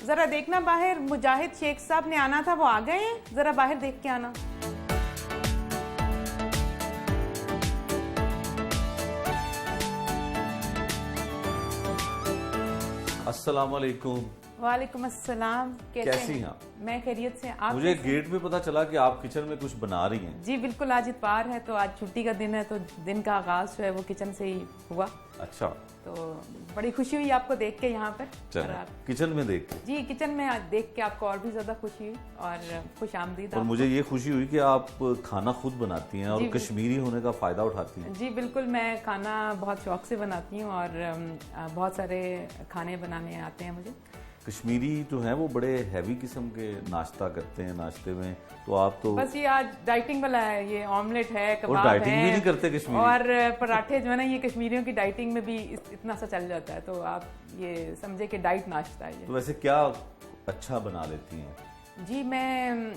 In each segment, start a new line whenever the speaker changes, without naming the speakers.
जरा देखना बाहर, मुजाहिद शेख साहब ने आना था, वो आ गए हैं, जरा बाहर देख के आना।
अस्सलाम वालेकुम।
वालेकुम अस्सलाम।
कैसी हैं आप?
मैं खैरियत से। आप?
मुझे गेट पे पता चला कि आप किचन में कुछ बना रही हैं।
जी बिल्कुल, आज इतवार है तो आज छुट्टी का दिन है, तो दिन का आगाज जो है वो किचन से ही हुआ।
अच्छा,
तो बड़ी खुशी हुई आपको देख के यहाँ पर।
चलो किचन में देख के।
जी किचन में आज देख के आपको और भी ज्यादा खुशी हुई और खुश आमदीद।
और मुझे ये खुशी हुई कि आप खाना खुद बनाती हैं और कश्मीरी होने का फायदा उठाती हैं।
जी बिल्कुल, मैं खाना बहुत शौक से बनाती हूँ और बहुत सारे खाने बनाने आते हैं मुझे।
कश्मीरी जो है वो बड़े हैवी किस्म के नाश्ता करते हैं नाश्ते में, तो आप तो
बस ये आज डाइटिंग वाला है, ये ऑमलेट है, कबाब है।
और डाइटिंग भी नहीं करते कश्मीरी।
और पराठे जो है ना, ये कश्मीरियों की डाइटिंग में भी इतना सा चल जाता है, तो आप ये समझे कि डाइट नाश्ता है ये।
तो वैसे क्या अच्छा बना लेती हैं?
जी मैं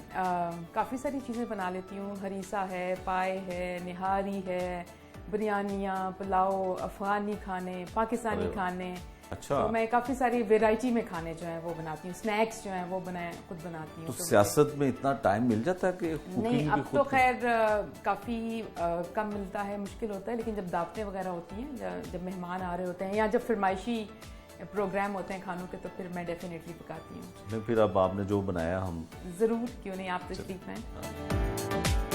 काफ़ी सारी चीज़ें बना लेती हूँ। हरीसा है, पाए है, निहारी है, बिरयानियाँ, पुलाव, अफ़गानी खाने, पाकिस्तानी खाने।
अच्छा,
तो मैं काफ़ी सारी वैरायटी में खाने जो है वो बनाती हूँ। स्नैक्स जो है वो खुद बनाती हूँ।
तो सियासत में इतना टाइम मिल जाता है कि
नहीं, अब तो खैर काफ़ी कम मिलता है, मुश्किल होता है, लेकिन जब दावतें वगैरह होती हैं, जब मेहमान आ रहे होते हैं या जब फरमाइशी प्रोग्राम होते हैं खानों के, तो फिर मैं डेफिनेटली पकाती हूँ।
फिर अब आपने जो बनाया हम
ज़रूर, क्यों नहीं, आप तशरीफ लाएं।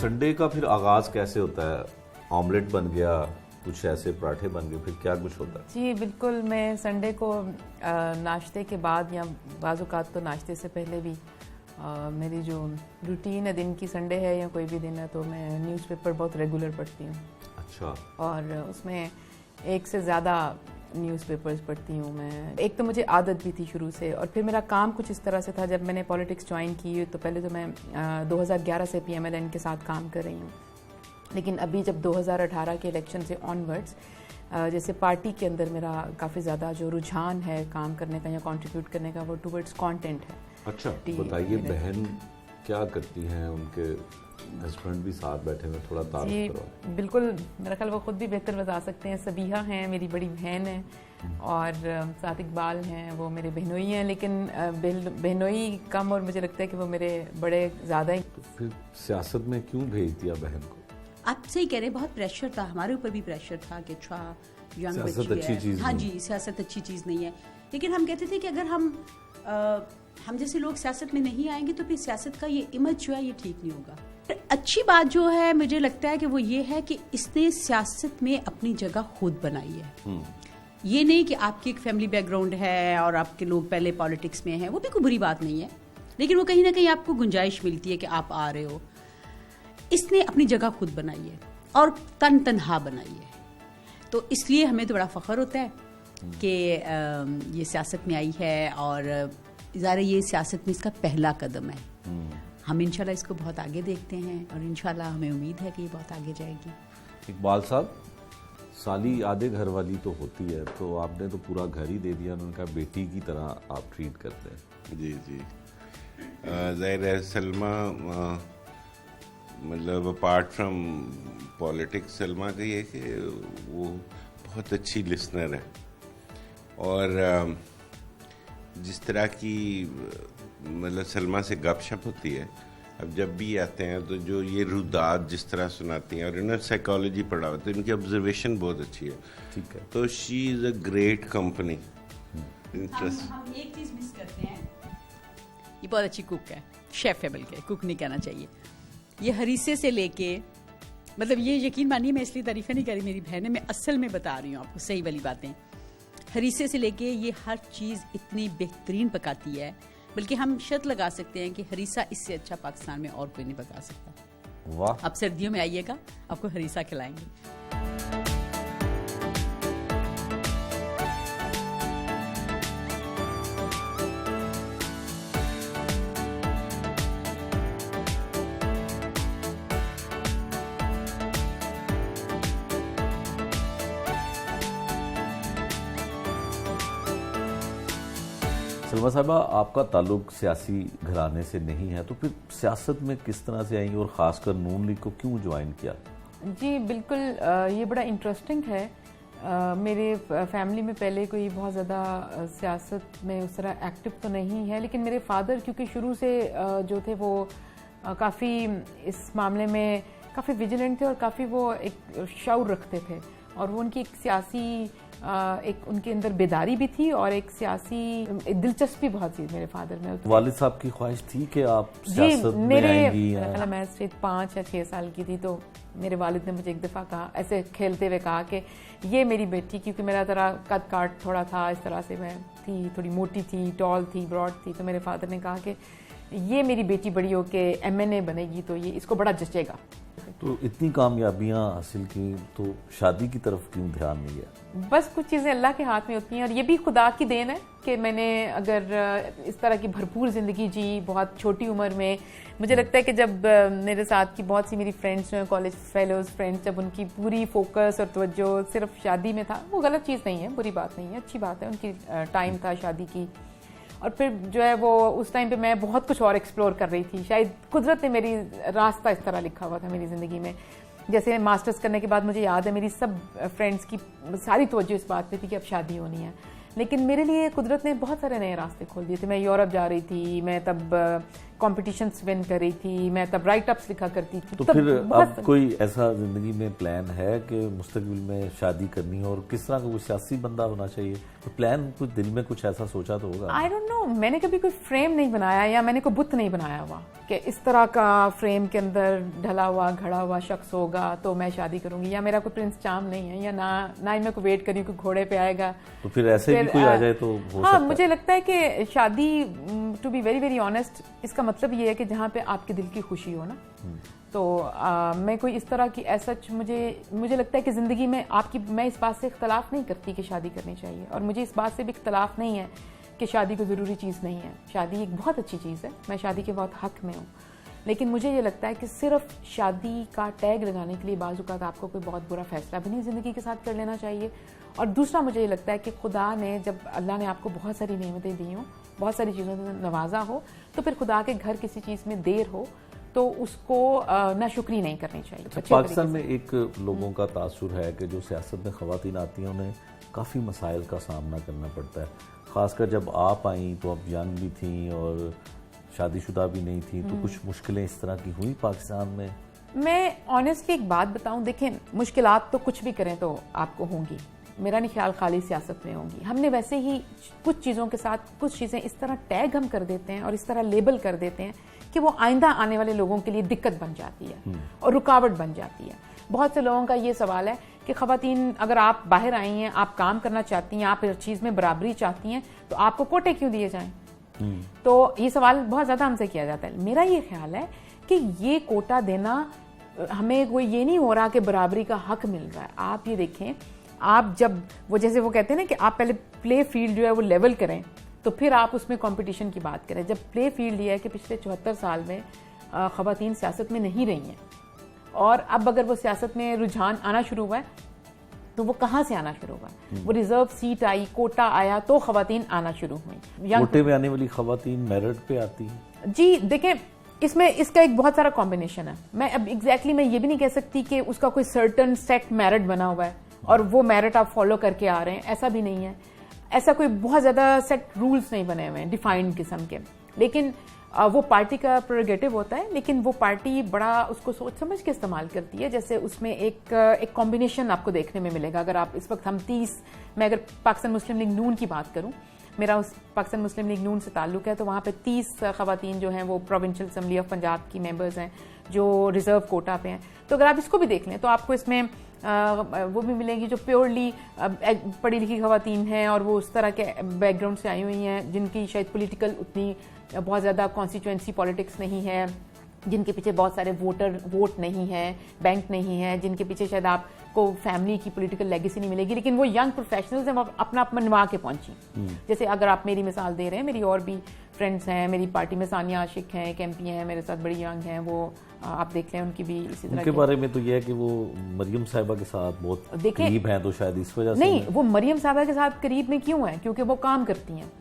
संडे का फिर आगाज कैसे होता है? ऑमलेट बन गया, कुछ ऐसे पराठे बन गए, फिर क्या कुछ होता है?
जी बिल्कुल, मैं संडे को नाश्ते के बाद या बाज़-औक़ात तो नाश्ते से पहले भी मेरी जो रूटीन है दिन की, संडे है या कोई भी दिन है, तो मैं न्यूज़पेपर बहुत रेगुलर पढ़ती हूँ।
अच्छा।
और उसमें एक से ज़्यादा न्यूज़पेपर्स पढ़ती हूँ मैं। एक तो मुझे आदत भी थी शुरू से, और फिर मेरा काम कुछ इस तरह से था। जब मैंने पॉलिटिक्स ज्वाइन की तो पहले तो मैं 2011 से PMLN के साथ काम कर रही हूँ, लेकिन अभी जब 2018 के इलेक्शन से ऑनवर्ड्स जैसे पार्टी के अंदर मेरा काफ़ी ज़्यादा जो रुझान है काम करने का या कंट्रीब्यूट करने का, वो टुवर्ड्स कंटेंट है।
अच्छा, बताइए बहन क्या करती हैं? उनके हस्बैंड भी साथ बैठे हुए, थोड़ा तारीफ करो।
बिल्कुल, मेरा ख्याल वो खुद भी बेहतर बता सकते हैं। सबीहा हैं, मेरी बड़ी बहन है, और साथ इकबाल हैं, वो मेरे बहनोई हैं, लेकिन बहनोई कम, और मुझे लगता है कि वो मेरे बड़े ज़्यादा ही।
तो फिर सियासत में क्यों भेज दिया बहन को?
आप सही कह रहे हैं, बहुत प्रेशर था, हमारे ऊपर भी प्रेशर था कि अच्छा यंग
सियासत अच्छी चीज़
हाँ जी, सियासत अच्छी चीज़ नहीं है, लेकिन हम कहते थे कि अगर हम जैसे लोग सियासत में नहीं आएंगे तो फिर सियासत का ये इमेज जो है ये ठीक नहीं होगा। अच्छी बात जो है मुझे लगता है कि वो ये है कि इसने सियासत में अपनी जगह खुद बनाई है। ये नहीं कि आपकी एक फैमिली बैकग्राउंड है और आपके लोग पहले पॉलिटिक्स में हैं, वो भी कोई बुरी बात नहीं है, लेकिन वो कहीं ना कहीं आपको गुंजाइश मिलती है कि आप आ रहे हो। इसने अपनी जगह खुद बनाई है और तनहा बनाई है, तो इसलिए हमें तो बड़ा फख्र होता है कि ये सियासत में आई है, और ज़ाहिर ये सियासत में इसका पहला कदम है। हम इंशाल्लाह इसको बहुत आगे देखते हैं, और इंशाल्लाह हमें उम्मीद है कि ये बहुत आगे जाएगी।
इकबाल साहब, साली आधे घर वाली तो होती है, तो आपने तो पूरा घर ही दे दिया, उन्होंने कहा बेटी की तरह आप ट्रीट करते हैं।
जी जी, ज़ाहिर है सलमा, मतलब अपार्ट फ्रॉम पॉलिटिक्स, सलमा का ये कि वो बहुत अच्छी लिसनर है, और जिस तरह की मतलब सलमा से गपशप होती है, अब जब भी आते हैं तो जो ये रुदात जिस तरह सुनाती हैं, और इन्होंने साइकोलॉजी पढ़ा हुआ, तो इनकी ऑब्जर्वेशन बहुत अच्छी है।
ठीक है,
तो she is a great company.
हम एक चीज़ मिस करते हैं, ये बहुत अच्छी कुक है, शेफ है, बल्कि कुक नहीं कहना चाहिए। ये हरीसे से लेके, मतलब ये यकीन मानिए मैं इसलिए तारीफ़ें नहीं कर रही, मेरी बहन है, मैं असल में बता रही हूँ आपको सही वाली बातें। हरीसे से लेके ये हर चीज़ इतनी बेहतरीन पकाती है, बल्कि हम शर्त लगा सकते हैं कि हरीसा इससे अच्छा पाकिस्तान में और कोई नहीं पका सकता।
वाह।
आप सर्दियों में आइएगा, आपको हरीसा खिलाएंगे।
सलमा साहिबा, आपका ताल्लुक सियासी घराने से नहीं है, तो फिर सियासत में किस तरह से आई और ख़ासकर नून लीग को क्यों ज्वाइन किया?
जी बिल्कुल, ये बड़ा इंटरेस्टिंग है। मेरे फैमिली में पहले कोई बहुत ज़्यादा सियासत में उस तरह एक्टिव तो नहीं है, लेकिन मेरे फादर क्योंकि शुरू से जो थे वो काफ़ी इस मामले में काफ़ी विजिलेंट थे और काफ़ी वो एक शऊर रखते थे, और वो उनकी एक सियासी एक उनके अंदर बेदारी भी थी और एक सियासी दिलचस्पी बहुत थी मेरे फादर में।
वालिद साहब की ख्वाहिश थी कि आप सियासत में
मेरे
आएंगी?
मैं सिर्फ 5 या 6 साल की थी तो मेरे वालिद ने मुझे एक दफ़ा कहा, ऐसे खेलते हुए कहा कि ये मेरी बेटी, क्योंकि मेरा तरह कद काट थोड़ा था, इस तरह से मैं थी, थोड़ी मोटी थी, टॉल थी, ब्रॉड थी, तो मेरे फादर ने कहा कि ये मेरी बेटी बड़ी हो के MNA बनेगी तो ये इसको बड़ा जचेगा।
तो इतनी कामयाबियां हासिल की तो शादी की तरफ क्यों ध्यान नहीं गया?
बस कुछ चीज़ें अल्लाह के हाथ में होती हैं, और ये भी खुदा की देन है कि मैंने अगर इस तरह की भरपूर ज़िंदगी जी बहुत छोटी उम्र में। मुझे लगता है कि जब मेरे साथ की बहुत सी मेरी फ्रेंड्स हैं, कॉलेज फेलोज़ फ्रेंड्स, जब उनकी पूरी फोकस और तवज्जो सिर्फ शादी में था, वो गलत चीज़ नहीं है, बुरी बात नहीं है, अच्छी बात है, उनकी टाइम था शादी की। और फिर जो है वो उस टाइम पे मैं बहुत कुछ और एक्सप्लोर कर रही थी, शायद कुदरत ने मेरी रास्ता इस तरह लिखा हुआ था मेरी ज़िंदगी में। जैसे मास्टर्स करने के बाद मुझे याद है मेरी सब फ्रेंड्स की सारी तवज्जो इस बात पे थी कि अब शादी होनी है, लेकिन मेरे लिए कुदरत ने बहुत सारे नए रास्ते खोल दिए थे। मैं यूरोप जा रही थी, मैं तब कॉम्पिटिशन्स विन कर रही थी, मैं तब राइट अप्स लिखा करती थी।
तो फिर अब कोई ऐसा जिंदगी में प्लान है कि मुस्तकबिल में शादी करनी है, और किस तरह का कोई सियासी बंदा होना चाहिए? तो प्लान कुछ दिल में कुछ ऐसा सोचा तो होगा।
आई डोंट नो, मैंने कभी कोई फ्रेम नहीं बनाया या मैंने कोई बुत नहीं बनाया हुआ कि इस तरह का फ्रेम के अंदर ढला हुआ घड़ा हुआ शख्स होगा तो मैं शादी करूंगी, या मेरा कोई प्रिंस चार्म नहीं है, या ना ही मैं कोई वेट करी कि घोड़े पे आएगा।
तो फिर ऐसे भी कोई आ जाए तो हो
हाँ,
सकता
मुझे लगता है कि शादी, to be very very honest, इसका मतलब ये है कि जहाँ पे आपके दिल की खुशी हो ना। तो मैं कोई इस तरह की ऐसा मुझे लगता है कि ज़िंदगी में मैं इस बात से इख्तलाफ नहीं करती कि शादी करनी चाहिए, और मुझे इस बात से भी इख्तलाफ नहीं है कि शादी कोई ज़रूरी चीज़ नहीं है। शादी एक बहुत अच्छी चीज़ है, मैं शादी के बहुत हक में हूँ, लेकिन मुझे ये लगता है कि सिर्फ शादी का टैग लगाने के लिए बाज़ औक़ात आपको कोई बहुत बुरा फैसला भी नहीं ज़िंदगी के साथ कर लेना चाहिए। और दूसरा मुझे ये लगता है कि खुदा ने, जब अल्लाह ने आपको बहुत सारी नेमतें दी हों, बहुत सारी चीज़ों से नवाजा हो, तो फिर खुदा के घर किसी चीज़ में देर हो तो उसको नाशुक्री नहीं करनी चाहिए।
पाकिस्तान में एक लोगों का तासुर है कि जो सियासत में ख़वातीन आती हैं उन्हें काफ़ी मसाइल का सामना करना पड़ता है, ख़ासकर जब आप आई तो आप यंग भी थी और शादीशुदा भी नहीं थी, तो कुछ मुश्किलें इस तरह की हुई पाकिस्तान में?
मैं ऑनेस्टली एक बात बताऊं, देखें, मुश्किलात तो कुछ भी करें तो आपको होंगी, मेरा नहीं ख्याल खाली सियासत में होंगी। हमने वैसे ही कुछ चीज़ों के साथ कुछ चीज़ें इस तरह टैग हम कर देते हैं और इस तरह लेबल कर देते हैं कि वो आइंदा आने वाले लोगों के लिए दिक्कत बन जाती है और रुकावट बन जाती है। बहुत से लोगों का ये सवाल है कि ख़वातीन, अगर आप बाहर आई हैं, आप काम करना चाहती हैं, आप हर चीज़ में बराबरी चाहती हैं, तो आपको कोटे क्यों दिए जाएं? तो ये सवाल बहुत ज़्यादा हमसे किया जाता है। मेरा ये ख्याल है कि ये कोटा देना, हमें कोई ये नहीं हो रहा कि बराबरी का हक मिल रहा है। आप ये देखें, आप जब वो जैसे वो कहते हैं ना कि आप पहले प्ले फील्ड जो है वो लेवल करें तो फिर आप उसमें कंपटीशन की बात करें। जब प्ले फील्ड ये है कि पिछले 74 साल में ख़वातीन सियासत में नहीं रही हैं, और अब अगर वो सियासत में रुझान आना शुरू हुआ है तो वो कहाँ से आना शुरू हुआ? वो रिजर्व सीट आई, कोटा आया तो ख़वातीन आना शुरू हुई।
कोटे में आने वाली ख़वातीन मेरिट पे आती हैं?
जी देखें, इसमें इसका एक बहुत सारा कॉम्बिनेशन है। मैं अब एग्जैक्टली मैं ये भी नहीं कह सकती कि उसका कोई सर्टन सेट मेरिट बना हुआ है और वो मेरिट आप फॉलो करके आ रहे हैं, ऐसा भी नहीं है। ऐसा कोई बहुत ज़्यादा सेट रूल्स नहीं बने हुए हैं डिफाइंड किस्म के, लेकिन वो पार्टी का प्रेरोगेटिव होता है, लेकिन वो पार्टी बड़ा उसको सोच समझ के इस्तेमाल करती है। जैसे उसमें एक कॉम्बिनेशन आपको देखने में मिलेगा। अगर आप इस वक्त मैं अगर पाकिस्तान मुस्लिम लीग नून की बात करूं, मेरा उस पाकिस्तान मुस्लिम लीग नून से ताल्लुक है, तो वहाँ पे 30 ख़वातीन जो हैं वो प्रोविंशियल असम्बली ऑफ पंजाब की मेंबर्स हैं जो रिजर्व कोटा पे हैं। तो अगर आप इसको भी देख लें तो आपको इसमें वो भी मिलेगी जो प्योरली पढ़ी लिखी ख़वातीन हैं और वो उस तरह के बैकग्राउंड से आई हुई हैं जिनकी शायद पॉलिटिकल उतनी बहुत ज़्यादा कॉन्स्टिट्यूएंसी पॉलिटिक्स नहीं है, जिनके पीछे बहुत सारे वोट नहीं है, बैंक नहीं है, जिनके पीछे शायद आपको फैमिली की पॉलिटिकल लेगेसी नहीं मिलेगी, लेकिन वो यंग प्रोफेशनल्स हैं, वो अपना आप मनवा के पहुंची। जैसे अगर आप मेरी मिसाल दे रहे हैं, मेरी और भी फ्रेंड्स हैं, मेरी पार्टी में सानिया आशिक हैं, एक MP हैं मेरे साथ, बड़ी यंग हैं, वो आप देख लें, उनकी भी इसी तरह
उनके बारे में तो यह है कि वो मरियम साहिबा के साथ बहुत करीब हैं, तो शायद इस वजह से
नहीं, वो मरियम साहिबा के साथ करीब में क्यों है? क्योंकि वो काम करती हैं।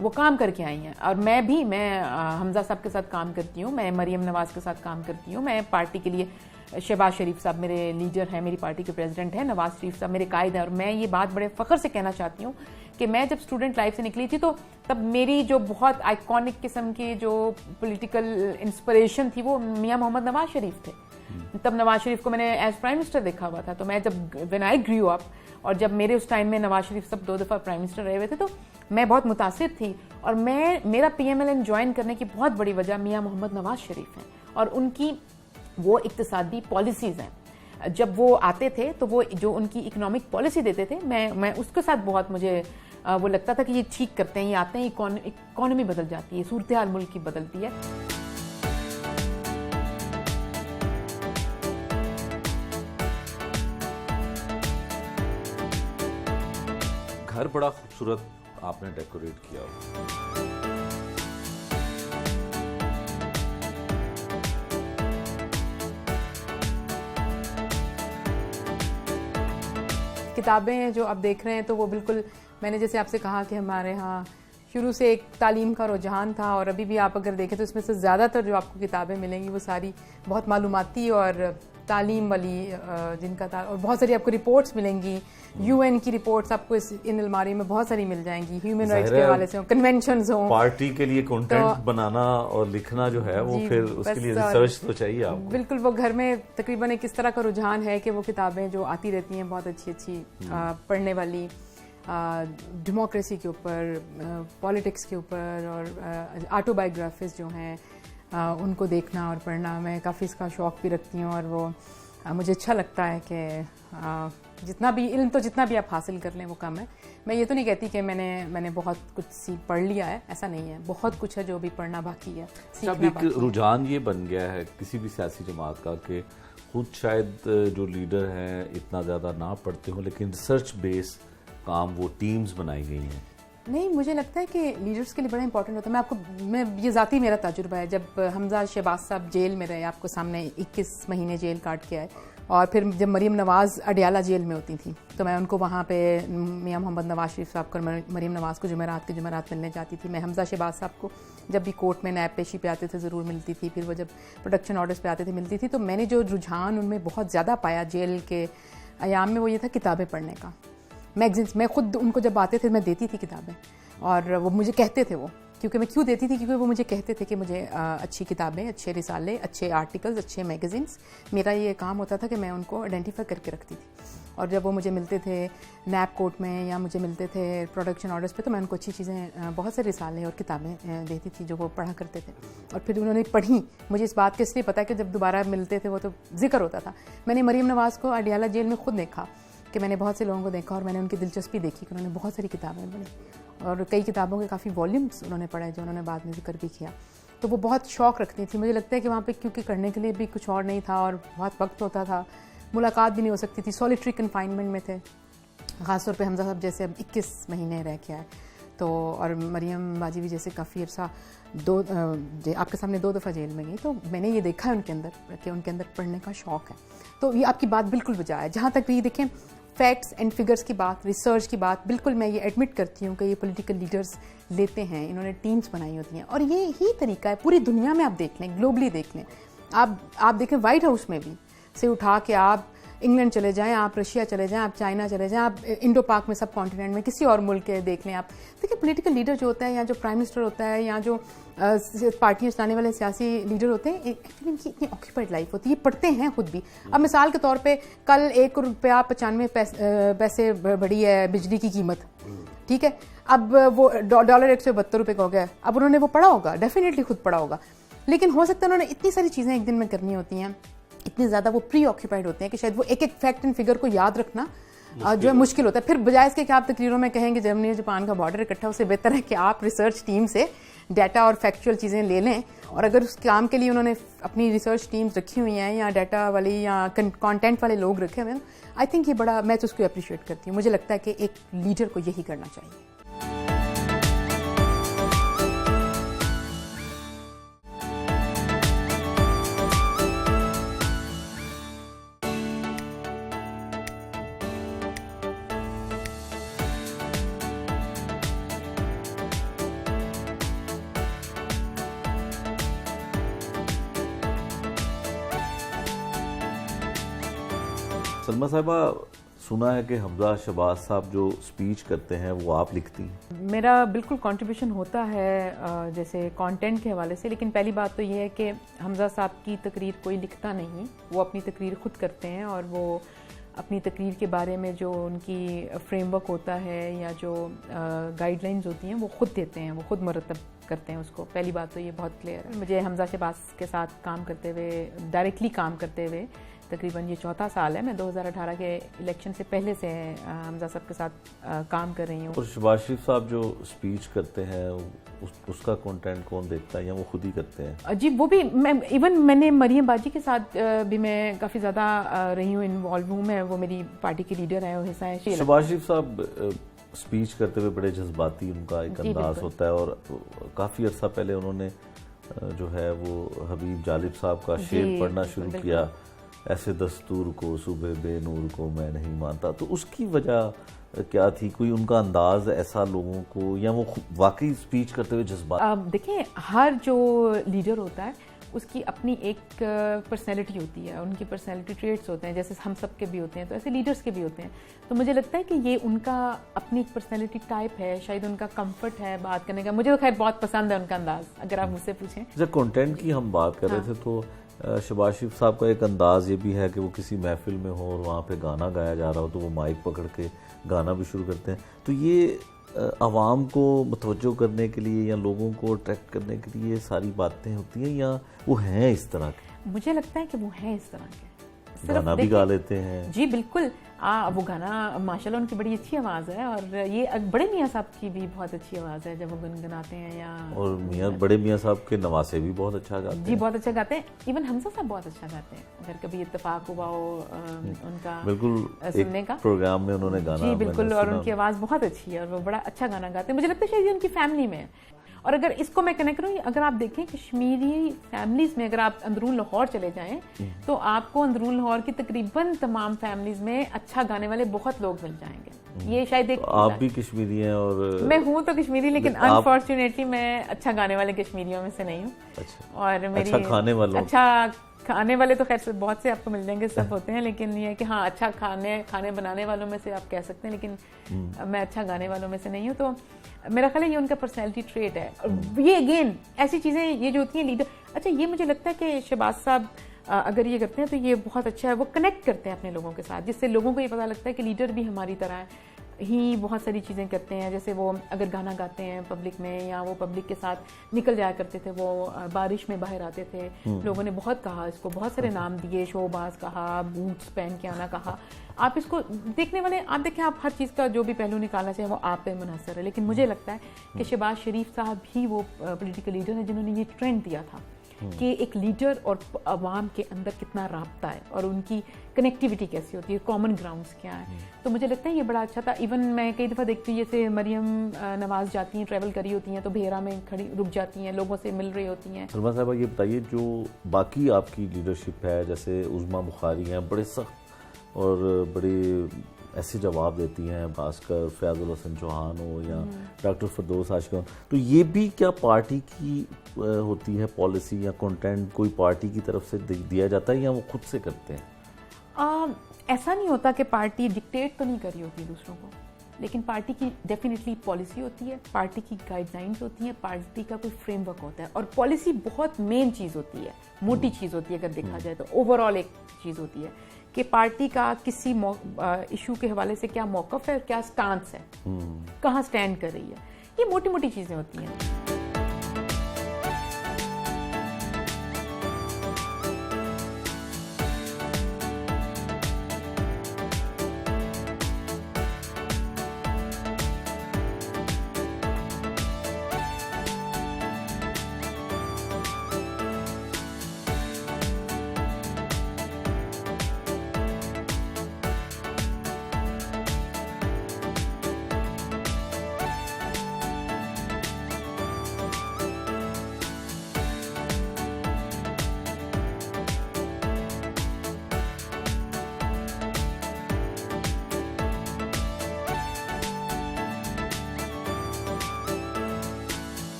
वो काम करके आई हैं। और मैं हमजा साहब के साथ काम करती हूँ, मैं मरियम नवाज़ के साथ काम करती हूँ, मैं पार्टी के लिए शहबाज शरीफ साहब मेरे लीडर हैं, मेरी पार्टी के प्रेसिडेंट हैं, नवाज शरीफ साहब मेरे कायद हैं। और मैं ये बात बड़े फ़ख्र से कहना चाहती हूँ कि मैं जब स्टूडेंट लाइफ से निकली थी तो तब मेरी जो बहुत आइकॉनिक किस्म की जो पॉलिटिकल इंस्पिरेशन थी वो मियां मोहम्मद नवाज शरीफ थे। तब नवाज शरीफ को मैंने एज प्राइम मिनिस्टर देखा हुआ था। तो मैं जब व्हेन आई ग्रू अप, और जब मेरे उस टाइम में नवाज शरीफ सब 2 दफ़ा प्राइम मिनिस्टर रहे हुए थे, तो मैं बहुत मुतासिर थी। और मेरा PMLN ज्वाइन करने की बहुत बड़ी वजह मियां मोहम्मद नवाज शरीफ हैं और उनकी वो इक्तिसादी पॉलिसीज़ हैं। जब वो आते थे तो वो जो उनकी इकोनॉमिक पॉलिसी देते थे, मैं उसके साथ बहुत मुझे वो लगता था कि ये ठीक करते हैं, ये आते हैं, इकोनॉमी बदल जाती है, सूरत हाल मुल्क की बदलती है।
घर बड़ा खूबसूरत आपने डेकोरेट किया हो।
किताबें जो आप देख रहे हैं तो वो बिल्कुल, मैंने जैसे आपसे कहा कि हमारे यहाँ शुरू से एक तालीम का रुझान था, और अभी भी आप अगर देखें तो इसमें से ज़्यादातर जो आपको किताबें मिलेंगी वो सारी बहुत मालूमाती और तालीम वाली जिनका था, और बहुत सारी आपको रिपोर्ट्स मिलेंगी। UN की रिपोर्ट्स आपको इन अलमारी में बहुत सारी मिल जाएंगी, ह्यूमन राइट्स के हवाले से हो, कन्वेंशंस हो।
पार्टी के लिए कंटेंट बनाना और लिखना जो है वो फिर उसके लिए रिसर्च तो चाहिए आपको।
बिल्कुल, वो घर में तकरीबन एक इस तरह का रुझान है कि वो किताबें जो आती रहती हैं बहुत अच्छी अच्छी पढ़ने वाली, डेमोक्रेसी के ऊपर, पॉलिटिक्स के ऊपर, और ऑटोबायोग्राफीज जो हैं उनको देखना और पढ़ना, मैं काफ़ी इसका शौक़ भी रखती हूँ। और वो मुझे अच्छा लगता है कि जितना भी इल्म तो जितना भी आप हासिल कर लें वो कम है। मैं ये तो नहीं कहती कि मैंने बहुत कुछ पढ़ लिया है, ऐसा नहीं है, बहुत कुछ है जो भी पढ़ना बाकी है,
सीखना बाकी है। रुझान ये बन गया है किसी भी सियासी जमात का कि खुद शायद जो लीडर हैं इतना ज़्यादा ना पढ़ते हो, लेकिन रिसर्च बेस काम वो टीम्स बनाई गई हैं।
नहीं, मुझे लगता है कि लीडर्स के लिए बड़ा इंपॉर्टेंट होता है। मैं ये ज़ाती मेरा तजुर्बा है, जब हमजा शहबाज साहब जेल में रहे, आपको सामने 21 महीने जेल काट के आए, और फिर जब मरीम नवाज़ अडियाला जेल में होती थी तो मैं उनको वहाँ पे मियां मोहम्मद नवाज शरीफ साहब को, मरीम नवाज़ को जुमेरात मिलने जाती थी। मैं हमजा शहबाज साहब को जब भी कोर्ट में नैब पेशी पे आते थे ज़रूर मिलती थी, फिर वो जब प्रोडक्शन ऑर्डर्स पे आते थे मिलती थी। तो मैंने जो रुझान उनमें बहुत ज़्यादा पाया जेल के अयाम में, वो ये था किताबें पढ़ने का। मैगजीन्स, मैं खुद उनको जब आते थे मैं देती थी किताबें, और वो मुझे कहते थे, वो क्योंकि मैं क्यों देती थी, क्योंकि वो मुझे कहते थे कि मुझे अच्छी किताबें, अच्छे रिसाले, अच्छे आर्टिकल्स, अच्छे मैगजीन्स, मेरा ये काम होता था कि मैं उनको आइडेंटिफाई करके रखती थी। और जब वो मुझे मिलते थे नैब कोर्ट में या मुझे मिलते थे प्रोडक्शन ऑर्डर्स पे, तो मैं उनको अच्छी चीज़ें, बहुत से रिसाले और किताबें देती थी जो वो पढ़ा करते थे। और फिर उन्होंने पढ़ी, मुझे इस बात के इसलिए पता है कि जब दोबारा मिलते थे वो तो जिक्र होता था। मैंने मरीम नवाज़ को अडियाला जेल में खुद देखा, कि मैंने बहुत से लोगों को देखा, और मैंने उनकी दिलचस्पी देखी कि उन्होंने बहुत सारी किताबें पढ़ी, और कई किताबों के काफ़ी वॉल्यूम्स उन्होंने पढ़े जो उन्होंने बाद में जिक्र भी किया। तो वो बहुत शौक़ रखती थी। मुझे लगता है कि वहाँ पे क्योंकि करने के लिए भी कुछ और नहीं था और बहुत वक्त होता था, मुलाकात भी नहीं हो सकती थी, सॉलिटरी कन्फाइनमेंट में थे, ख़ासतौर पे हमजा साहब जैसे अब 21 महीने रह के आए, तो और मरियम बाजी भी जैसे काफ़ी अर्सा आपके सामने 2 दफ़ा जेल में गई। तो मैंने ये देखा है उनके अंदर कि उनके अंदर पढ़ने का शौक़ है। तो ये आपकी बात बिल्कुल बजा है। जहाँ तक भी देखें फैक्ट्स एंड फिगर्स की बात, रिसर्च की बात, बिल्कुल मैं ये एडमिट करती हूँ कि ये पॉलिटिकल लीडर्स लेते हैं, इन्होंने टीम्स बनाई होती हैं, और ये ही तरीका है पूरी दुनिया में। आप देख लें, ग्लोबली देख लें, आप देखें वाइट हाउस में भी से उठा के आप इंग्लैंड चले जाएं, आप रशिया चले जाएं, आप चाइना चले जाएं, आप इंडो पाक में, सब कॉन्टिनेंट में किसी और मुल्क के देख लें। आप देखिए पॉलिटिकल लीडर जो होता है, या जो प्राइम मिनिस्टर होता है, या जो पार्टियां चलाने वाले सियासी लीडर होते हैं, एक्चुअली इनकी इतनी ऑक्यूपाइड लाइफ होती है, ये पढ़ते हैं खुद भी। अब मिसाल के तौर पे कल ₹1.95 पैसे बढ़ी है बिजली की कीमत, ठीक है, अब वो डॉलर $172 का हो गया। अब उन्होंने वो पढ़ा होगा, डेफिनेटली खुद पढ़ा होगा, लेकिन हो सकता है उन्होंने इतनी सारी चीज़ें एक दिन में करनी होती हैं, इतनी ज़्यादा वो प्री ऑक्यूपाइड होते हैं कि शायद वो एक एक फैक्ट एंड फिगर को याद रखना जो है मुश्किल होता है। फिर बजाय इसके कि आप तकरीरों में कहेंगे जर्मनी और जापान का बॉर्डर इकट्ठा, उससे बेहतर है कि आप रिसर्च टीम से डाटा और फैक्चुअल चीज़ें ले लें, और अगर उस काम के लिए उन्होंने अपनी रिसर्च टीम्स रखी हुई हैं, या डाटा वाली या कंटेंट वाले लोग रखे हुए हैं, आई थिंक ये बड़ा, मैं तो उसको अप्रिशिएट करती हूँ। मुझे लगता है कि एक लीडर को यही करना चाहिए।
सलमा साहिबा, सुना है कि हमजा शहबाज साहब जो स्पीच करते हैं वो आप लिखती हैं।
मेरा बिल्कुल कंट्रीब्यूशन होता है जैसे कंटेंट के हवाले से, लेकिन पहली बात तो ये है कि हमजा साहब की तकरीर कोई लिखता नहीं, वो अपनी तकरीर खुद करते हैं और वो अपनी तकरीर के बारे में जो उनकी फ्रेमवर्क होता है या जो गाइडलाइंस होती हैं वो खुद देते हैं, वो खुद मरतब करते हैं उसको। पहली बात तो ये बहुत क्लियर है। मुझे हमजा शहबाज के साथ काम करते हुए, डायरेक्टली काम करते हुए तकरीबन ये चौथा साल है। मैं 2018 के इलेक्शन से पहले से हमजा साहब के साथ काम कर रही हूँ।
और शहबाज शरीफ साहब जो स्पीच करते हैं उसका कंटेंट कौन देखता है या वो खुद ही करते हैं?
जी, वो भी इवन मैंने मरियम बाजी के साथ भी मैं काफ़ी ज़्यादा रही हूँ, इन्वॉल्व हूँ मैं। वो मेरी पार्टी के लीडर हैं, वो हिस्सा है।
शहबाज शरीफ साहब स्पीच करते हुए बड़े जज्बाती उनका एक अंदाज होता है और काफ़ी अर्सा पहले उन्होंने जो है वो हबीब जालिब साहब का शेर पढ़ना शुरू किया, ऐसे दस्तूर को सुबह बेनूर को मैं नहीं मानता। तो उसकी वजह क्या थी? कोई उनका अंदाज ऐसा लोगों को, या वो वाकई स्पीच करते हुए जज्बात?
देखिए, हर जो लीडर होता है उसकी अपनी एक पर्सनैलिटी होती है, उनकी पर्सनैलिटी ट्रेट्स होते हैं, जैसे हम सब के भी होते हैं, तो ऐसे लीडर्स के भी होते हैं। तो मुझे लगता है कि ये उनका अपनी एक पर्सनैलिटी टाइप है, शायद उनका कंफर्ट है बात करने का। मुझे तो खैर बहुत पसंद है उनका अंदाज, अगर आप मुझसे पूछें।
जब कंटेंट की हम बात कर रहे थे तो शहबाज शरीफ साहब का एक अंदाज ये भी है कि वो किसी महफिल में हो और वहाँ पे गाना गाया जा रहा हो तो वो माइक पकड़ के गाना भी शुरू करते हैं। तो ये आवाम को मुतवज्जो करने के लिए या लोगों को अट्रैक्ट करने के लिए सारी बातें होती हैं, या वो हैं इस तरह के?
मुझे लगता है कि वो हैं इस तरह के,
गाना भी गा लेते हैं।
जी बिल्कुल, वो गाना माशाल्लाह उनकी बड़ी अच्छी आवाज़ है, और ये बड़े मियाँ साहब की भी बहुत अच्छी आवाज़ है जब वो गुनगुनाते हैं। या और
बड़े मियाँ साहब के नवासे भी बहुत अच्छा गाते हैं।
जी, बहुत अच्छा गाते हैं। इवन हमजा साहब बहुत अच्छा गाते हैं, अगर कभी इत्तेफाक हुआ हो उनका
बिल्कुल
सुनने का
प्रोग्राम में उन्होंने गाना।
जी बिल्कुल, और उनकी आवाज़ बहुत अच्छी है और वो बड़ा अच्छा गाना गाते हैं। मुझे लगता है शायद उनकी फैमिली में। और अगर इसको मैं कनेक्ट करूँ, अगर आप देखें कश्मीरी फैमिलीज में, अगर आप अंदरून लाहौर चले जाएं तो आपको अंदरून लाहौर की तकरीबन तमाम फैमिलीज में अच्छा गाने वाले बहुत लोग मिल जाएंगे। ये शायद एक,
तो आप भी कश्मीरी हैं? और
मैं हूँ तो कश्मीरी, लेकिन अनफॉर्चुनेटली मैं अच्छा गाने वाले कश्मीरियों में से नहीं हूँ।
अच्छा।
और मेरी
अच्छा
खाने वाले तो खैर बहुत से आपको मिल जाएंगे, सब होते हैं, लेकिन ये कि हाँ, अच्छा खाने बनाने वालों में से आप कह सकते हैं, लेकिन मैं अच्छा गाने वालों में से नहीं हूँ। तो मेरा ख्याल है ये उनका पर्सनैलिटी ट्रेट है। और ये अगेन ऐसी चीज़ें ये जो होती हैं लीडर, अच्छा ये मुझे लगता है कि शहबाज साहब अगर ये करते हैं तो ये बहुत अच्छा है, वो कनेक्ट करते हैं अपने लोगों के साथ, जिससे लोगों को ये पता लगता है कि लीडर भी हमारी तरह ही बहुत सारी चीज़ें करते हैं। जैसे वो अगर गाना गाते हैं पब्लिक में, या वो पब्लिक के साथ निकल जाया करते थे, वो बारिश में बाहर आते थे, लोगों ने बहुत कहा इसको, बहुत सारे नाम दिए, शोबाज कहा, बूट्स पहन के आना कहा। आप इसको देखने वाले, आप देखें, आप हर चीज़ का जो भी पहलू निकालना चाहिए वो आप पे मुनहसर है। लेकिन मुझे लगता है कि शहबाज शरीफ साहब ही वो पॉलिटिकल लीडर हैं जिन्होंने ये ट्रेंड दिया था कि एक लीडर और अवाम के अंदर कितना राब्ता है और उनकी कनेक्टिविटी कैसी होती है, कॉमन ग्राउंड्स क्या है। तो मुझे लगता है ये बड़ा अच्छा था। इवन मैं कई दफ़ा देखती हूँ, जैसे मरियम नवाज जाती हैं, ट्रैवल करी होती हैं, तो भेरा में खड़ी रुक जाती हैं, लोगों से मिल रही होती हैं।
सलमा साहबा, ये बताइए जो बाकी आपकी लीडरशिप है, जैसे उज़मा बुखारी हैं, बड़े सख्त और बड़े ऐसे जवाब देती हैं, खासकर फैज़ुल हसन चौहान हो या डॉक्टर फरदौस आशिक, तो ये भी क्या पार्टी की होती है पॉलिसी या कंटेंट, कोई पार्टी की तरफ से दिया जाता है या वो खुद से करते हैं?
ऐसा नहीं होता कि पार्टी डिक्टेट तो नहीं कर रही होती दूसरों को, लेकिन पार्टी की डेफिनेटली पॉलिसी होती है, पार्टी की गाइडलाइंस होती हैं, पार्टी का कोई फ्रेमवर्क होता है, और पॉलिसी बहुत मेन चीज़ होती है, मोटी चीज़ होती है। अगर देखा जाए तो ओवरऑल एक चीज़ होती है कि पार्टी का किसी इशू के हवाले से क्या मौक़िफ़ है, क्या स्टांस है, कहाँ स्टैंड कर रही है, ये मोटी मोटी चीज़ें होती हैं।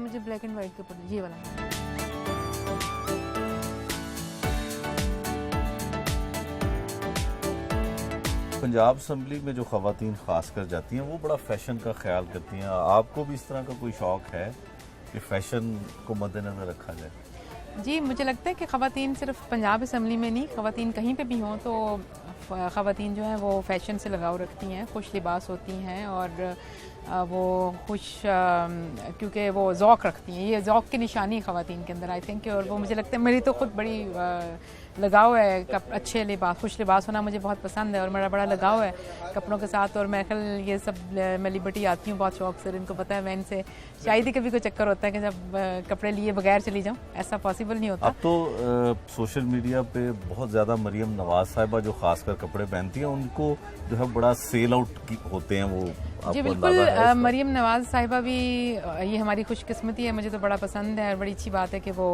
मुझे ब्लैक एंड वाइट के ऊपर ये वाला।
पंजाब असम्बली में जो ख़वातीन ख़ास कर जाती हैं वो बड़ा फ़ैशन का ख्याल करती हैं। आपको भी इस तरह का कोई शौक़ है कि फ़ैशन को मद्देनज़र रखा जाए?
जी, मुझे लगता है कि ख़वातीन सिर्फ पंजाब असम्बली में नहीं, ख़वातीन कहीं पे भी हों तो ख़वातीन जो हैं वो फ़ैशन से लगाव रखती हैं, खुश लिबास होती हैं और वो खुश क्योंकि वो ज़ौक़ रखती हैं। ये ज़ौक़ की निशानी है ख़वातीन के अंदर आई थिंक। और वो मुझे लगता है मेरी तो ख़ुद बड़ी लगाव है अच्छे लिबास, खुश लिबास होना मुझे बहुत पसंद है और मेरा बड़ा लगाव है कपड़ों के साथ। और मैं कल ये सब मैं लिबर्टी आती हूँ बहुत शौक से, इनको पता है। मैं इनसे शायद ही कभी कोई चक्कर होता है कि जब कपड़े लिए बगैर चली जाऊँ, ऐसा पॉसिबल नहीं होता।
अब तो सोशल मीडिया पे बहुत ज़्यादा मरियम नवाज साहिबा जो खासकर कपड़े पहनती हैं उनको जो है बड़ा सेल आउट होते हैं वो।
जी बिल्कुल, मरियम नवाज साहिबा भी ये हमारी खुशकिस्मती है, मुझे तो बड़ा पसंद है और बड़ी अच्छी बात है कि वो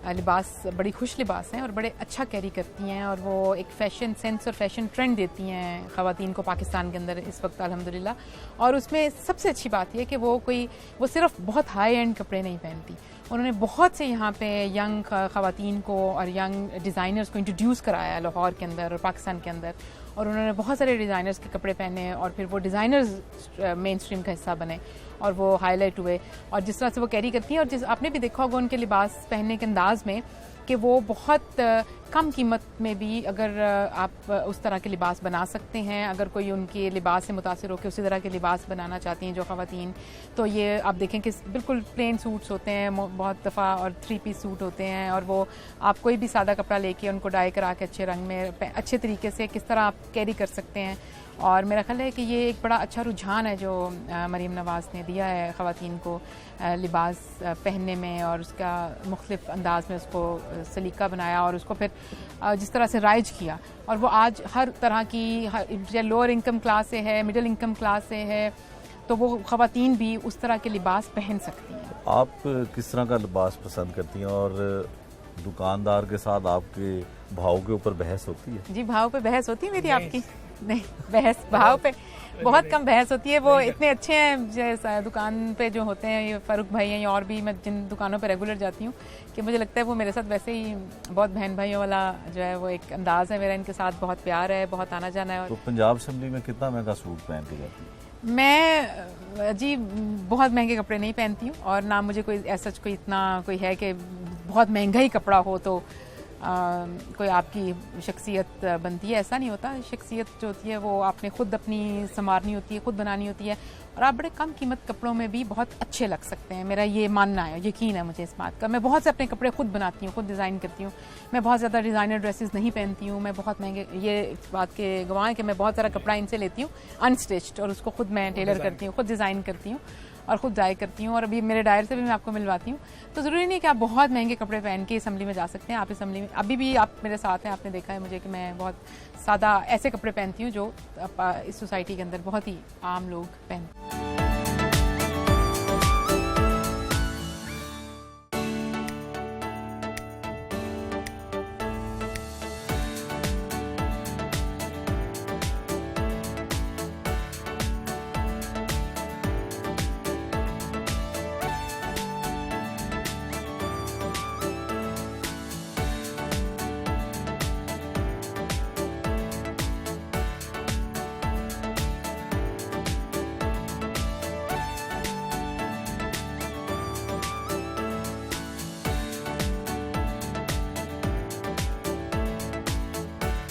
लिबास बड़ी खुश लिबास हैं और बड़े अच्छा कैरी करती हैं और वो एक फ़ैशन सेंस और फैशन ट्रेंड देती हैं ख़वातीन को पाकिस्तान के अंदर इस वक्त अल्हम्दुलिल्लाह। और उसमें सबसे अच्छी बात यह कि वो सिर्फ बहुत हाई एंड कपड़े नहीं पहनती, उन्होंने बहुत से यहाँ पे यंग ख़वातीन को और यंग डिज़ाइनर्स को इंट्रोड्यूस कराया लाहौर के अंदर और पाकिस्तान के अंदर। और उन्होंने बहुत सारे डिज़ाइनर्स के कपड़े पहने और फिर वो डिज़ाइनर्स मेन स्ट्रीम का हिस्सा बने और वो हाईलाइट हुए। और जिस तरह से वो कैरी करती हैं और जिस आपने भी देखा होगा उनके लिबास पहनने के अंदाज में कि वो बहुत कम कीमत में भी अगर आप उस तरह के लिबास बना सकते हैं, अगर कोई उनके लिबास से मुतासिर होकर उसी तरह के लिबास बनाना चाहती हैं जो ख़वातीन, तो ये आप देखें कि बिल्कुल प्लेन सूट्स होते हैं बहुत दफ़ा और 3 पीस सूट होते हैं और वो आप कोई भी सादा कपड़ा लेके उनको डाई करा के अच्छे रंग में अच्छे तरीके से किस तरह आप कैरी कर सकते हैं। और मेरा ख्याल है कि ये एक बड़ा अच्छा रुझान है जो मरीम नवाज़ ने दिया है ख़वातीन को लिबास पहनने में और उसका मुख्तलिफ अंदाज में उसको सलीका बनाया और उसको फिर जिस तरह से राइज किया। और वो आज हर तरह की चाहे लोअर इनकम क्लास से है, मिडिल इनकम क्लास से है, तो वो ख़वातीन भी उस तरह के लिबास पहन सकती हैं।
आप किस तरह का लिबास पसंद करती हैं और दुकानदार के साथ आपके भाव के ऊपर बहस होती है?
जी, भाव पे बहस होती है मेरी आपकी? नहीं, बहस भाव पे बहुत कम बहस होती है। वो इतने अच्छे हैं जैसा दुकान पे जो होते हैं, ये फारूक भाई हैं और भी मैं जिन दुकानों पे रेगुलर जाती हूँ, कि मुझे लगता है वो मेरे साथ वैसे ही बहुत बहन भाइयों वाला जो है वो एक अंदाज़ है मेरा, इनके साथ बहुत प्यार है, बहुत आना जाना है।
तो पंजाब असम्बली में कितना महंगा सूट पहन के जाती है?
मैं जी बहुत महंगे कपड़े नहीं पहनती हूँ और ना मुझे कोई ऐसा कोई इतना कोई है कि बहुत महंगा ही कपड़ा हो तो कोई आपकी शख्सियत बनती है, ऐसा नहीं होता। शख्सियत जो होती है वो आपने खुद अपनी संवारनी होती है, खुद बनानी होती है और आप बड़े कम कीमत कपड़ों में भी बहुत अच्छे लग सकते हैं। मेरा ये मानना है, यकीन है मुझे इस बात का। मैं बहुत से अपने कपड़े खुद बनाती हूँ, खुद डिज़ाइन करती हूँ। मैं बहुत ज़्यादा डिज़ाइनर ड्रेसेस नहीं पहनती हूँ, मैं बहुत महंगे, ये इस बात के गवाह है कि मैं बहुत सारा कपड़ा इनसे लेती हूँ अनस्टिच्ड और उसको खुद मैं टेलर करती हूँ, खुद डिज़ाइन करती हूँ और ख़ुद डाई करती हूँ। और अभी मेरे डायर से भी मैं आपको मिलवाती हूँ। तो ज़रूरी नहीं कि आप बहुत महंगे कपड़े पहन के असम्बली में जा सकते हैं। आप असम्बली में अभी भी आप मेरे साथ हैं, आपने देखा है मुझे कि मैं बहुत सादा ऐसे कपड़े पहनती हूँ जो इस सोसाइटी के अंदर बहुत ही आम लोग पहनते हैं।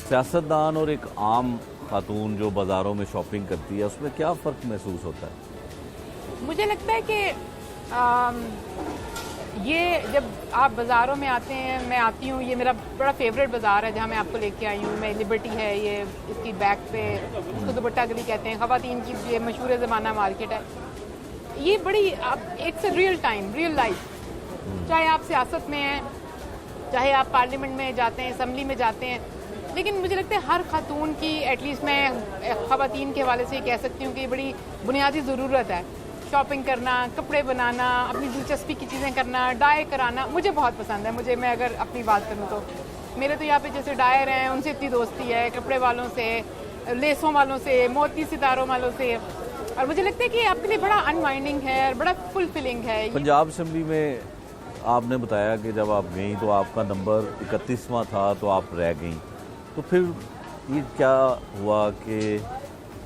सियासतदान और एक आम खातून जो बाज़ारों में शॉपिंग करती है उसमें क्या फ़र्क महसूस होता है?
मुझे लगता है कि ये जब आप बाज़ारों में आते हैं, मैं आती हूँ, ये मेरा बड़ा फेवरेट बाज़ार है जहाँ मैं आपको लेके आई हूँ। मैं लिबर्टी है, ये इसकी बैक पे इसको दुपट्टा गली कहते हैं, ख़वातीन की ये मशहूर ज़माना मार्केट है। ये बड़ी it's a real time, real life. चाहे आप सियासत में हैं, चाहे आप पार्लियामेंट में जाते हैं, असम्बली में जाते हैं, लेकिन मुझे लगता है हर खातून की, एटलीस्ट मैं ख़वातीन के हवाले से कह सकती हूँ कि बड़ी बुनियादी ज़रूरत है शॉपिंग करना, कपड़े बनाना, अपनी दिलचस्पी की चीज़ें करना, डाई कराना। मुझे बहुत पसंद है। मैं अगर अपनी बात करूँ तो मेरे तो यहाँ पे जैसे डायर हैं उनसे इतनी दोस्ती है, कपड़े वालों से, लेसों वालों से, मोती सितारों वालों से, और मुझे लगता है कि आपके लिए बड़ा अनवाइंडिंग है और बड़ा फुलफिलिंग है।
पंजाब असेंबली में आपने बताया कि जब आप गई तो आपका नंबर 31वां था, तो आप रह गई, तो फिर ये क्या हुआ कि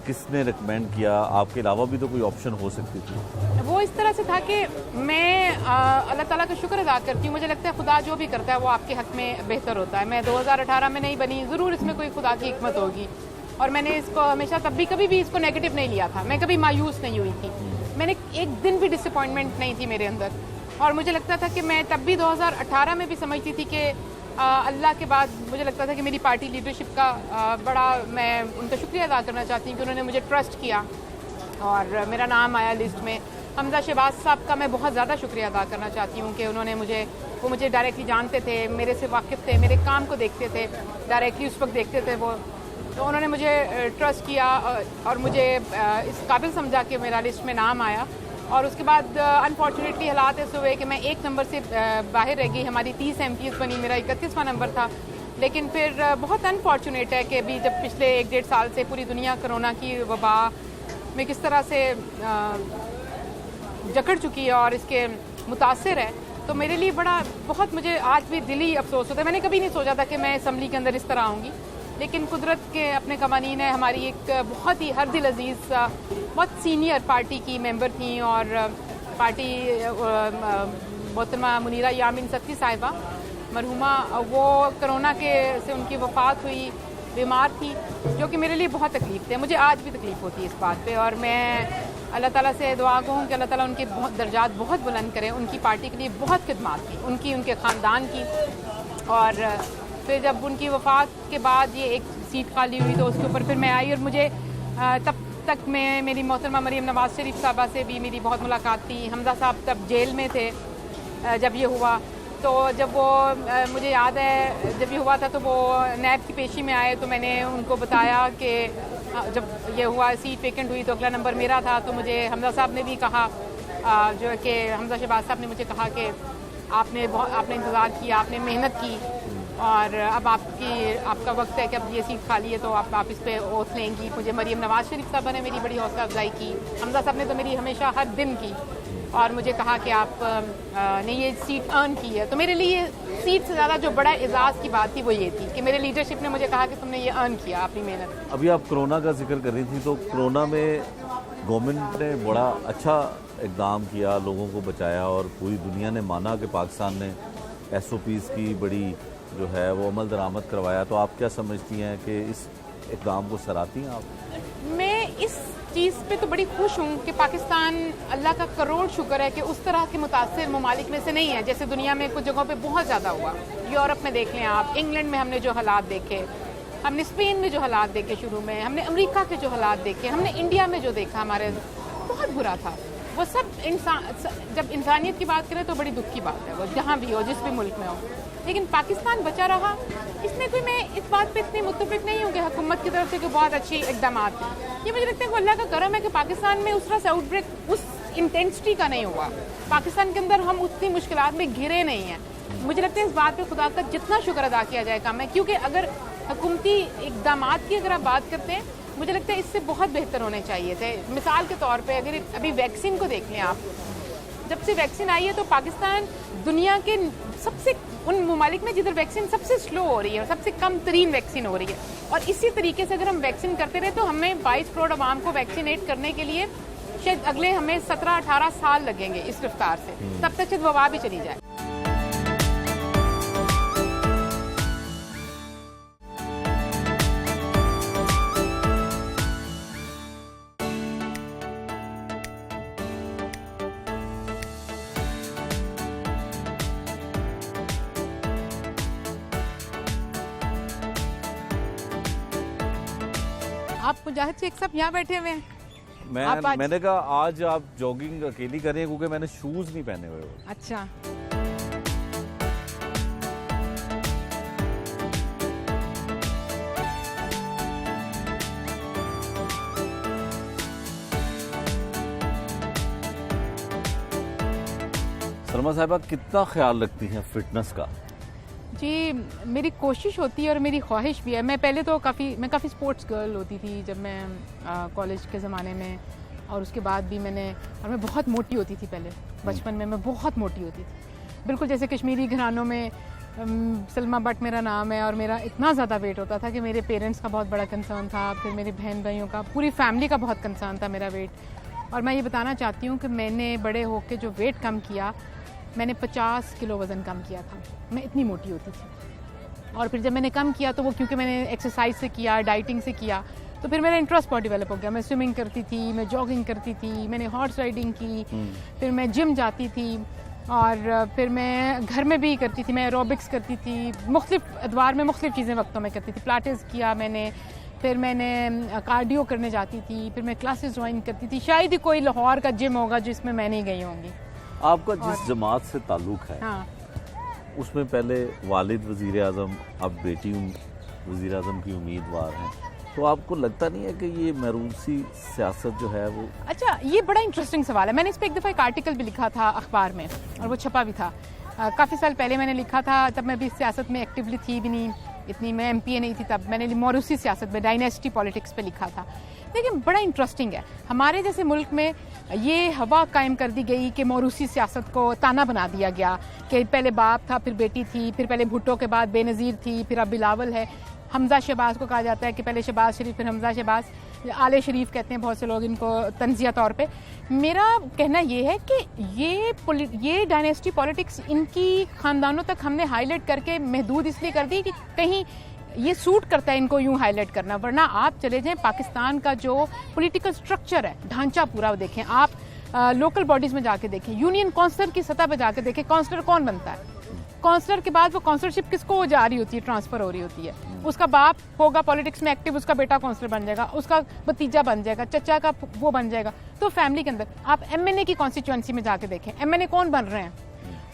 किसने रिकमेंड किया? आपके अलावा भी तो कोई ऑप्शन हो सकती थी।
वो इस तरह से था कि मैं अल्लाह ताला का शुक्र अदा करती हूँ। मुझे लगता है खुदा जो भी करता है वो आपके हक में बेहतर होता है। मैं 2018 में नहीं बनी, ज़रूर इसमें कोई खुदा की हिकमत होगी, और मैंने इसको हमेशा तब भी कभी भी इसको नेगेटिव नहीं लिया था। मैं कभी मायूस नहीं हुई थी, मैंने एक दिन भी डिसअपॉइंटमेंट नहीं थी मेरे अंदर। और मुझे लगता था कि मैं तब भी 2018 में भी समझती थी कि अल्लाह के बाद मुझे लगता था कि मेरी पार्टी लीडरशिप का बड़ा मैं उनका शुक्रिया अदा करना चाहती हूँ कि उन्होंने मुझे ट्रस्ट किया और मेरा नाम आया लिस्ट में। हमजा शहबाज साहब का मैं बहुत ज़्यादा शुक्रिया अदा करना चाहती हूँ कि उन्होंने मुझे डायरेक्टली जानते थे, मेरे से वाकिफ़ थे, मेरे काम को देखते थे, डायरेक्टली उस वक्त देखते थे वो, तो उन्होंने मुझे ट्रस्ट किया और मुझे इस काबिल समझा कि मेरा लिस्ट में नाम आया। और उसके बाद अनफॉर्चुनेटली हालात ऐसे हुए कि मैं 1 नंबर से बाहर रह गई। हमारी 30 MPs बनी, मेरा 31वां नंबर था। लेकिन फिर बहुत अनफॉर्चुनेट है कि अभी जब पिछले 1-1.5 साल से पूरी दुनिया कोरोना की वबा में किस तरह से जकड़ चुकी है और इसके मुतासिर है, तो मेरे लिए बहुत मुझे आज भी दिली अफसोस होता है। मैंने कभी नहीं सोचा था कि मैं असम्बली के अंदर इस तरह आऊँगी, लेकिन कुदरत के अपने कवानीन है। हमारी एक बहुत ही हर दिल अजीज़ बहुत सीनियर पार्टी की मेंबर थी और पार्टी मोहतरमा मुनीरा यामीन सत्ती साहिबा मरहुमा, वो कोरोना से उनकी वफ़ात हुई, बीमार थी, जो कि मेरे लिए बहुत तकलीफ़ थे। मुझे आज भी तकलीफ़ होती है इस बात पे, और मैं अल्लाह ताला से दुआ कहूँ कि अल्लाह ताला उनके दर्जात बहुत बुलंद करें। उनकी पार्टी के लिए बहुत खिदमत की, उनके ख़ानदान की। और फिर जब उनकी वफ़ात के बाद ये एक सीट खाली हुई तो उसके ऊपर फिर मैं आई, और मुझे तब तक मैं मेरी मोहतरमा मरीम नवाज़ शरीफ साहबा से भी मेरी बहुत मुलाकात थी। हमजा साहब तब जेल में थे जब ये हुआ, तो जब वो मुझे याद है जब ये हुआ था तो वो नैब की पेशी में आए, तो मैंने उनको बताया कि जब ये हुआ सीट वेकेंट हुई तो अगला नंबर मेरा था। तो मुझे हमजा साहब ने भी कहा, जो है कि हमजा शहबाज साहब ने मुझे कहा कि आपने इंतज़ार किया, आपने मेहनत की, और अब आपका वक्त है कि अब ये सीट खाली है तो आप इस पर ओथ लेंगी। मुझे मरीम नवाज़ शरीफ साहबा ने मेरी बड़ी हौसला अफजाई की, हमजा साहब ने तो मेरी हमेशा हर दिन की, और मुझे कहा कि आप ने ये सीट अर्न की है। तो मेरे लिए सीट से ज़्यादा जो बड़ा एजाज़ की बात थी वो ये थी कि मेरे लीडरशिप ने मुझे कहा कि तुमने ये अर्न किया अपनी मेहनत।
अभी आप कोरोना का जिक्र कर रही थी, तो कोरोना में गवर्नमेंट ने बड़ा अच्छा इक़दाम किया, लोगों को बचाया, और पूरी दुनिया ने माना कि पाकिस्तान ने SOPs की बड़ी जो है वो अमल दरामद करवाया। तो आप क्या समझती हैं कि इस इक़दाम को सराहती हैं आप? मैं
इस चीज़ पे तो बड़ी खुश हूँ कि पाकिस्तान, अल्लाह का करोड़ शुक्र है कि उस तरह के मुतासिर ममालिक में से नहीं है, जैसे दुनिया में कुछ जगहों पे बहुत ज़्यादा हुआ। यूरोप में देख लें आप, इंग्लैंड में हमने जो हालात देखे, हमने स्पेन में जो हालात देखे शुरू में, हमने अमेरिका के जो हालात देखे, हमने इंडिया में जो देखा, हमारे बहुत बुरा था वो सब। जब इंसानियत की बात करें तो बड़ी दुख की बात है वो, जहाँ भी हो, जिस भी मुल्क में हो। लेकिन पाकिस्तान बचा रहा, इसमें कोई, मैं इस बात पे इतनी मुत्तफिक नहीं हूँ कि हुकूमत की तरफ से कोई बहुत अच्छी इक़दाम थे। ये मुझे लगता है कि अल्लाह का करम है कि पाकिस्तान में उस तरह से आउटब्रेक उस इंटेंसिटी का नहीं हुआ। पाकिस्तान के अंदर हम उतनी मुश्किलात में घिरे नहीं हैं। मुझे लगता है इस बात पे खुदा का जितना शुक्र अदा किया जाए कम है, क्योंकि अगर हुकूमती इक़दाम की अगर आप बात करते हैं, मुझे लगता है इससे बहुत बेहतर होने चाहिए थे। मिसाल के तौर पे अगर अभी वैक्सीन को देख लें आप, जब से वैक्सीन आई है तो पाकिस्तान दुनिया के सबसे उन ममालिक में जिधर वैक्सीन सबसे स्लो हो रही है और सबसे कम तरीन वैक्सीन हो रही है। और इसी तरीके से अगर हम वैक्सीन करते रहे तो हमें 22 करोड़ आवाम को वैक्सीनेट करने के लिए शायद अगले हमें 17-18 साल लगेंगे इस रफ्तार से, तब तक शायद वबा भी चली जाए। आप मुजाहिद शेख साहब यहाँ बैठे हुए हैं।
मैंने कहा आज आप जॉगिंग अकेली कर रही हैं क्योंकि मैंने शूज नहीं पहने हुए।
अच्छा,
सलमा साहिबा कितना ख्याल रखती हैं फिटनेस का?
जी, मेरी कोशिश होती है और मेरी ख्वाहिश भी है। मैं पहले तो काफ़ी स्पोर्ट्स गर्ल होती थी जब मैं कॉलेज के ज़माने में, और उसके बाद भी और मैं बहुत मोटी होती थी पहले, बचपन में मैं बहुत मोटी होती थी, बिल्कुल जैसे कश्मीरी घरानों में सलमा भट्ट मेरा नाम है, और मेरा इतना ज़्यादा वेट होता था कि मेरे पेरेंट्स का बहुत बड़ा कंसर्न था, फिर मेरे बहन भाइयों का, पूरी फैमिली का बहुत कंसर्न था मेरा वेट। और मैं ये बताना चाहती हूँ कि मैंने बड़े होकर जो वेट कम किया, मैंने 50 किलो वज़न कम किया था, मैं इतनी मोटी होती थी। और फिर जब मैंने कम किया तो वो क्योंकि मैंने एक्सरसाइज से किया, डाइटिंग से किया, तो फिर मेरा इंटरेस्ट बहुत डेवलप हो गया। मैं स्विमिंग करती थी, मैं जॉगिंग करती थी, मैंने हॉर्स राइडिंग की, फिर मैं जिम जाती थी, और फिर मैं घर में भी करती थी, मैं एरोबिक्स करती थी, मुख्तलिफ अदवार में मुख्तलिफ चीज़ें वक्तों में करती थी। पिलाटेस किया मैंने, फिर मैंने कार्डियो करने जाती थी, फिर मैं क्लासेस ज्वाइन करती थी। शायद ही कोई लाहौर का जिम होगा जिसमें मैं नहीं गई होंगी।
आपका जिस जमात से ताल्लुक़ है,
हाँ,
उसमें पहले वालिद वज़ीर आज़म, अब बेटी वज़ीर आज़म की उम्मीदवार हैं, तो आपको लगता नहीं है कि ये मरूसी सियासत जो है वो? अच्छा,
ये बड़ा इंटरेस्टिंग सवाल है। मैंने इस पर एक दफ़ा एक आर्टिकल भी लिखा था अखबार में, और वो छपा भी था। काफ़ी साल पहले मैंने लिखा था, तब मैं भी सियासत में एक्टिवली थी भी नहीं इतनी, मैं MPA नहीं थी तब। मैंने मौरूसी सियासत में, डायनेस्टी पॉलिटिक्स पे लिखा था। लेकिन बड़ा इंटरेस्टिंग है, हमारे जैसे मुल्क में ये हवा कायम कर दी गई कि मौरूसी सियासत को ताना बना दिया गया कि पहले बाप था, फिर बेटी थी, फिर पहले भुट्टो के बाद बेनज़ीर थी, फिर अब बिलावल है। हमजा शहबाज को कहा जाता है कि पहले शहबाज शरीफ फिर हमजा शहबाज, आले शरीफ कहते हैं बहुत से लोग इनको तंजिया तौर पे। मेरा कहना ये है कि ये डायनेस्टी पॉलिटिक्स इनकी ख़ानदानों तक हमने हाईलाइट करके महदूद इसलिए कर दी कि कहीं ये सूट करता है इनको यूं हाईलाइट करना, वरना आप चले जाएं पाकिस्तान का जो पॉलिटिकल स्ट्रक्चर है, ढांचा पूरा देखें आप, लोकल बॉडीज़ में जाके देखें, यूनियन काउंसिलर की सतह पर जाके देखें, काउंसलर कौन बनता है, काउंसलर के बाद वो काउंसलरशिप किसको जा रही होती है, ट्रांसफर हो रही होती है। उसका बाप होगा पॉलिटिक्स में एक्टिव, उसका बेटा काउंसलर बन जाएगा, उसका भतीजा बन जाएगा, चचा का वो बन जाएगा। तो फैमिली के अंदर आप MNA की कॉन्स्टिट्यूएंसी में जाके देखें, MNA कौन बन रहे हैं,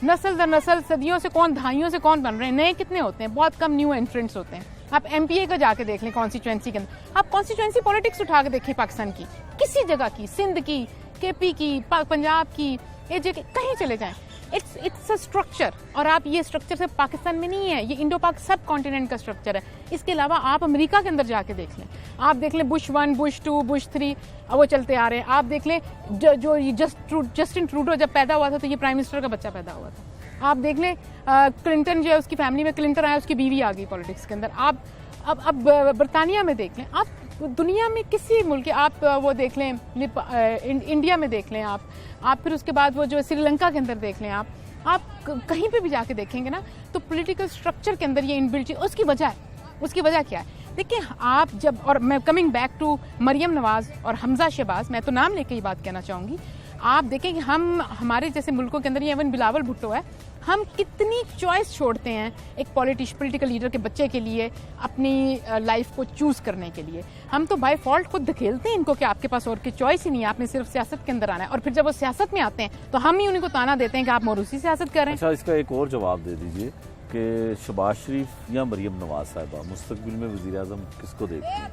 नस्ल दर नस्ल सदियों से कौन, दहाइयों से कौन बन रहे हैं, नए कितने होते हैं, बहुत कम न्यू एंट्रेंट्स होते हैं। आप MPA का जाके देख लें कॉन्स्टिट्यूएंसी के अंदर, आप कॉन्स्टिट्यूएंसी पॉलिटिक्स उठा के देखिए पाकिस्तान की, किसी जगह की, सिंध की, KP की, पंजाब की, ये जगह कहीं चले जाएं, इट्स अ स्ट्रक्चर। और आप ये स्ट्रक्चर सिर्फ पाकिस्तान में नहीं है, ये इंडो पाक सब कॉन्टिनेंट का स्ट्रक्चर है। इसके अलावा आप अमेरिका के अंदर जाके देख लें, आप देख लें बुश 1, बुश 2, बुश 3, वो चलते आ रहे हैं। आप देख लें जो जस्टिन ट्रूडो जब पैदा हुआ था तो ये प्राइम मिनिस्टर का बच्चा पैदा हुआ था। आप देख लें क्लिंटन जो है, उसकी फैमिली में क्लिंटन आया, उसकी बीवी आ गई पॉलिटिक्स के अंदर। आप अब बरतानिया में देख लें, आप दुनिया में किसी मुल्क के, आप वो देख लें इंडिया में देख लें, आप फिर उसके बाद वो जो श्रीलंका के अंदर देख लें, आप कहीं पे भी जाके देखेंगे ना, तो पॉलिटिकल स्ट्रक्चर के अंदर ये इनबिल्ट, उसकी वजह क्या है? देखिए आप जब, और मैं coming back to Maryam Nawaz और हमजा शहबाज, मैं तो नाम लेके ये बात कहना चाहूँगी। आप देखें कि हमारे जैसे मुल्कों के अंदर, इवन बिलावल भुट्टो है, हम कितनी चॉइस छोड़ते हैं एक पॉलिटिकल लीडर के बच्चे के लिए अपनी लाइफ को चूज करने के लिए। हम तो बाय फॉल्ट खुद धकेलते हैं इनको कि आपके पास और की चॉइस ही नहीं है, आपने सिर्फ सियासत के अंदर आना है। और फिर जब वो सियासत में आते हैं तो हम ही उनको ताना देते हैं कि आप मौरूसी सियासत कर रहे हैं।
अच्छा, इसका एक और जवाब दे दीजिए कि शहबाज शरीफ या मरियम नवाज साहिबा मुस्तकबिल में वज़ीर आज़म किसको देखती हैं?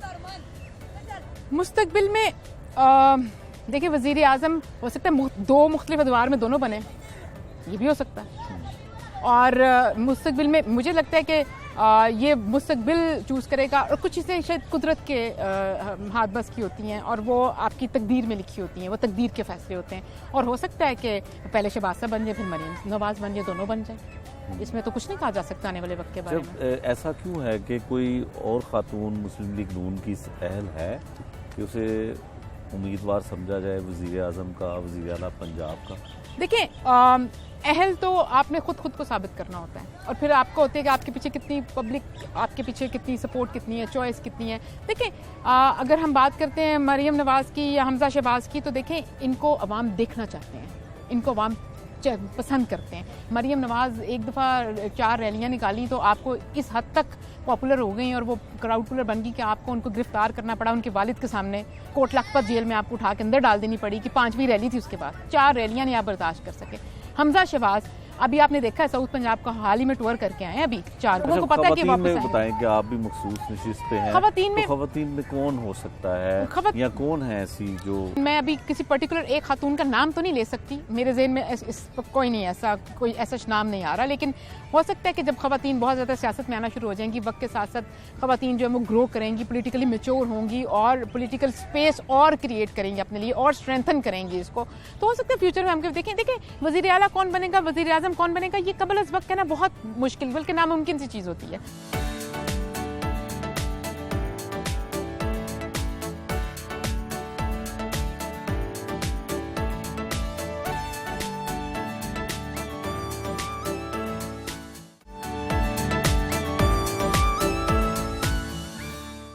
मुस्तकबिल में देखिए, वज़ीर आज़म हो सकता है 2 मुख्तलिफ अदवार में दोनों बने, ये भी हो सकता है। और मुस्तकबिल में मुझे लगता है कि ये मुस्तकबिल चूज़ करेगा, और कुछ चीज़ें शायद कुदरत के हाथ बस की होती हैं और वो आपकी तकदीर में लिखी होती हैं, वो तकदीर के फैसले होते हैं। और हो सकता है कि पहले शहबाज साहब बन जाए, फिर मरियम नवाज बन जाए, दोनों बन जाए। इसमें तो कुछ नहीं कहा जा सकता आने वाले वक्त के बारे में।
ऐसा क्यों है कि कोई और खातून मुस्लिम लीग नून की अहल है कि उसे उम्मीदवार समझा जाए वज़ीर आज़म का, वज़ीर आला पंजाब का?
देखिए, अहल तो आपने खुद को साबित करना होता है, और फिर आपको होता है कि आपके पीछे कितनी पब्लिक, आपके पीछे कितनी सपोर्ट कितनी है, चॉइस कितनी है। देखिए, अगर हम बात करते हैं मरियम नवाज की या हमजा शहबाज की, तो देखें इनको अवाम देखना चाहते हैं, इनको अवाम पसंद करते हैं। मरियम नवाज एक दफ़ा 4 रैलियां निकाली तो आपको इस हद तक पॉपुलर हो गई और वो क्राउड पुलर बन गई कि आपको उनको गिरफ्तार करना पड़ा उनके वालिद के सामने, कोट लखपत जेल में आपको उठा के अंदर डाल देनी पड़ी कि 5वीं रैली थी उसके बाद 4 रैलियां नहीं आप बर्दाश्त कर सके। हमजा शहबाज अभी आपने देखा है साउथ पंजाब का हाल ही में टूर करके आए हैं अभी 4 लोगों को पता है कि वापस आएंगे।
बताएं कि आप भी मखसूस नशिस्त पे हैं, खवातीन में कौन हो सकता है या कौन है ऐसी जो,
मैं अभी किसी पर्टिकुलर एक खातून का नाम तो नहीं ले सकती, मेरे ज़हन में कोई नहीं ऐसा, कोई ऐसा नाम नहीं आ रहा, लेकिन हो सकता है कि जब खवातीन बहुत ज़्यादा सियासत में आना शुरू हो जाएंगी, वक्त के साथ साथ खवातीन जो है वो ग्रो करेंगी, पॉलिटिकली मैच्योर होंगी और पॉलिटिकल स्पेस और क्रिएट करेंगी अपने लिए और स्ट्रेंथन करेंगी इसको, तो हो सकता है फ्यूचर में हम देखें वज़ीर आला कौन बनेगा, वज़ीर आज़म कौन बनेगा, ये कबल अज़ वक्त कहना बहुत मुश्किल बल्कि नामुमकिन सी चीज़ होती है।